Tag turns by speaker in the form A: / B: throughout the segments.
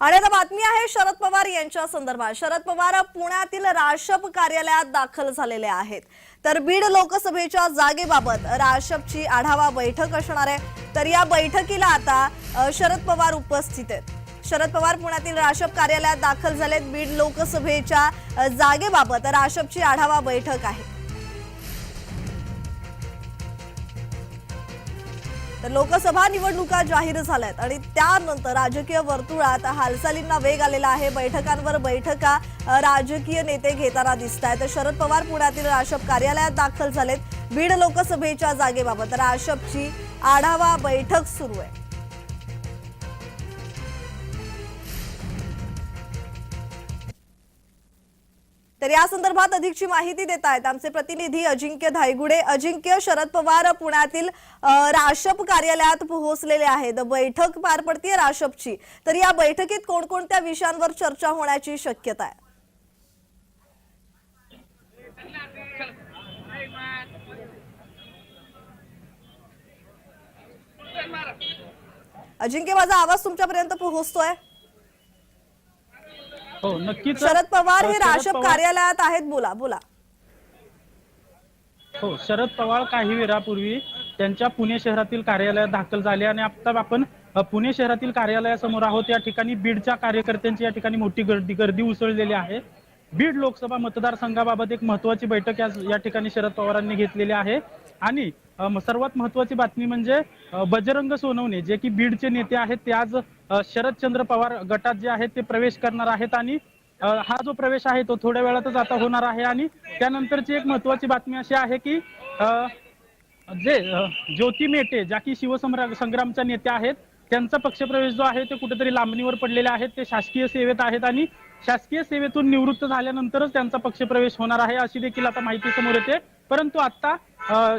A: आणि आता बातमी आहे शरद पवार यांच्या संदर्भात। शरद पवार पुण्यातील राशप कार्यालयात दाखल झालेले आहेत। तर बीड लोकसभेच्या जागेबाबत राशपची आढावा बैठक असणार आहे। तर या बैठकीला आता शरद पवार उपस्थित आहेत। शरद पवार पुण्यातील राशप कार्यालयात दाखल झालेत। बीड लोकसभेच्या जागेबाबत राशपची आढावा बैठक आहे। तर लोकसभा निवडणुका जाहीर झाल्यात आणि त्यानंतर राजकीय वर्तुळात हालचालींना वेग आलेला आहे। बैठकांवर बैठका राजकीय नेते घेताना दिसतायत। शरद पवार पुण्यातील राशप कार्यालयात दाखल झालेत। बीड लोकसभेच्या जागेबाबत राशपची आढावा बैठक सुरू आहे। तर या संदर्भात अधिकची माहिती देत आहेत आमचे प्रतिनिधी अजिंक्य धायगुडे। अजिंक्य, शरद पवार पुण्यातील राशप कार्यालयात पोहोचलेले आहेत। बैठक पार पडते राशपची। तर या बैठकीत कोणकोणत्या विषयांवर चर्चा होण्याची शक्यता आहे? अजिंक्य, माझा आवाज तुमच्यापर्यंत पोहोचतोय?
B: हो, नक्कीच।
A: शरद पवार हे राशप कार्यालयात आहेत। बोला बोला।
B: हो, शरद पवार काही वेळापूर्वी त्यांच्या पुणे शहरातील कार्यालयात दाखल झाले आणि आता आपण पुणे शहरातील कार्यालयासमोर आहोत। या ठिकाणी बीडच्या कार्यकर्त्यांची या ठिकाणी मोठी गर्दी उसळलेली आहे। बीड लोकसभा मतदारसंघाबाबत एक महत्त्वाची बैठक या ठिकाणी शरद पवारांनी घेतलेली आहे आणि सर्वात महत्त्वाची बातमी म्हणजे बजरंग सोनवणे जे की बीडचे नेते आहेत ते आज शरदचंद्र पवार गटात जे आहेत ते प्रवेश करणार आहेत आणि हा जो प्रवेश आहे तो थोड्या वेळातच आता होणार आहे। आणि त्यानंतरची एक महत्त्वाची बातमी अशी आहे की जे ज्योती मेटे ज्या की शिवसंग्रामच्या नेत्या आहेत त्यांचा पक्षप्रवेश जो आहे ते कुठेतरी लांबणीवर पडलेले आहेत। ते शासकीय सेवेत आहेत आणि शासकीय सेवेतून निवृत्त झाल्यानंतरच त्यांचा पक्षप्रवेश होणार आहे अशी देखील आता माहिती समोर येते। परंतु आता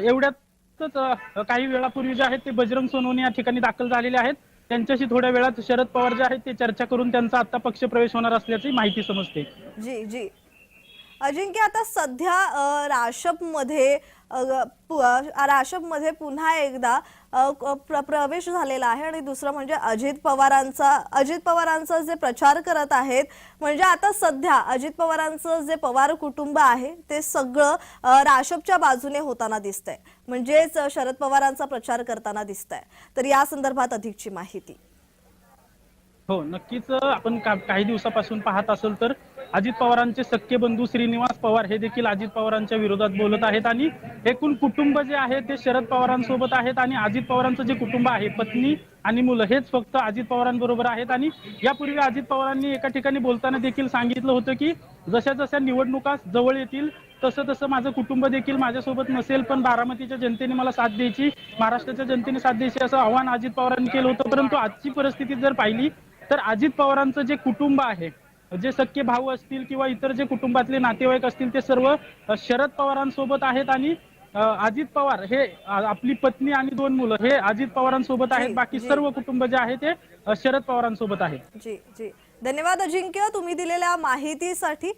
B: एवढ्यातच काही वेळापूर्वी जे आहेत ते बजरंग सोनवणे या ठिकाणी दाखल झालेले आहेत। त्यांच्याशी थोड्या वेळात शरद पवार जे आहेत ते चर्चा करून त्यांचा आता पक्षप्रवेश होणार असल्याची माहिती समजते।
A: जी जी अजिंक्य, आता सध्या राशपमध्ये पुन्हा एकदा प्रवेश झालेला आहे आणि दुसरं म्हणजे अजित पवारांचा जे प्रचार करत आहेत, म्हणजे आता सध्या अजित पवारांचं जे पवार कुटुंब आहे ते सगळं राशपच्या बाजूने होताना दिसतंय, म्हणजेच शरद पवारांचा प्रचार करताना दिसतंय। तर या संदर्भात अधिकची माहिती।
B: हो, नक्कीच। आपण काही दिवसापासून पाहत असेल तर अजित पवारांचे सख्खे बंधू श्रीनिवास पवार हे देखील अजित पवारांच्या विरोधात बोलत आहेत आणि एकूण कुटुंब जे आहे ते शरद पवारांसोबत आहेत आणि अजित पवारांचं जे कुटुंब आहे पत्नी आणि मुलं हेच फक्त अजित पवारांबरोबर आहेत। आणि यापूर्वी अजित पवारांनी एका ठिकाणी बोलताना देखील सांगितलं होतं की जशा जशा निवडणुका जवळ येतील तसं तसं माझं कुटुंब देखील माझ्यासोबत नसेल, पण बारामतीच्या जनतेने मला साथ द्यायची, महाराष्ट्राच्या जनतेने साथ द्यायची असं आवाहन अजित पवारांनी केलं होतं। परंतु आजची परिस्थिती जर पाहिली तर अजित पवारांचं जे कुटुंब आहे, जे सख्खे भाऊ असतील किंवा इतर जे कुटुंबातले नातेवाईक असतील ते सर्व शरद पवारांसोबत आहेत आणि अजित पवार हे आपली पत्नी आणि 2 मुलं हे अजित पवारांसोबत आहेत। बाकी सर्व कुटुंब जे आहे ते शरद पवारांसोबत आहे।
A: जी जी, धन्यवाद अजिंक्य तुम्ही दिलेल्या माहितीसाठी।